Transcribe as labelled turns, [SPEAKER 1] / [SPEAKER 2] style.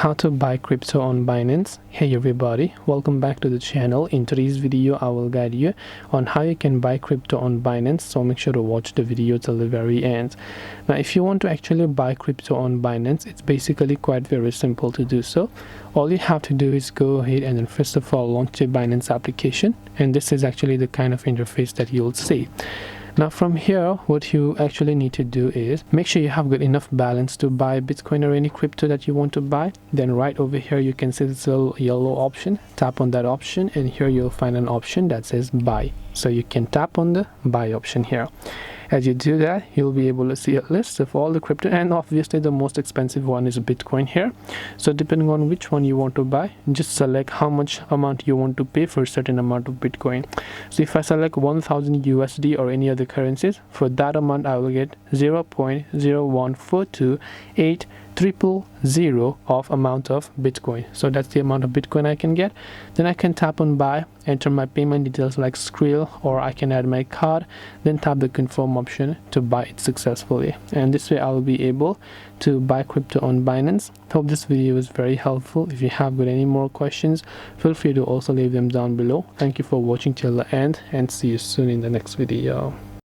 [SPEAKER 1] how to buy crypto on Binance. Hey everybody, welcome back to the channel. In today's video I will guide you on how you can buy crypto on Binance, so make sure to watch the video till the very end. Now if you want to actually buy crypto on Binance, it's basically quite very simple to do so. All you have to do is go ahead and then first of all launch a Binance application, and this is actually the kind of interface that you'll see. Now from here, what you actually need to do is make sure you have got enough balance to buy Bitcoin or any crypto that you want to buy. Then right over here you can see this little yellow option. Tap on that option and here you'll find an option that says buy. So you can tap on the buy option here. As you do that, you'll be able to see a list of all the crypto, and obviously the most expensive one is Bitcoin here. So depending on which one you want to buy, just select how much amount you want to pay for a certain amount of Bitcoin. So if I select 1000 USD or any other currencies, for that amount I will get 0.0142800 of amount of Bitcoin. So that's the amount of Bitcoin I can get. Then I can tap on buy, enter my payment details like Skrill, or I can add my card, then tap the confirm option to buy it successfully. And this way I will be able to buy crypto on Binance. Hope this video was very helpful. If you have got any more questions, feel free to also leave them down below. Thank you for watching till the end, and see you soon in the next video.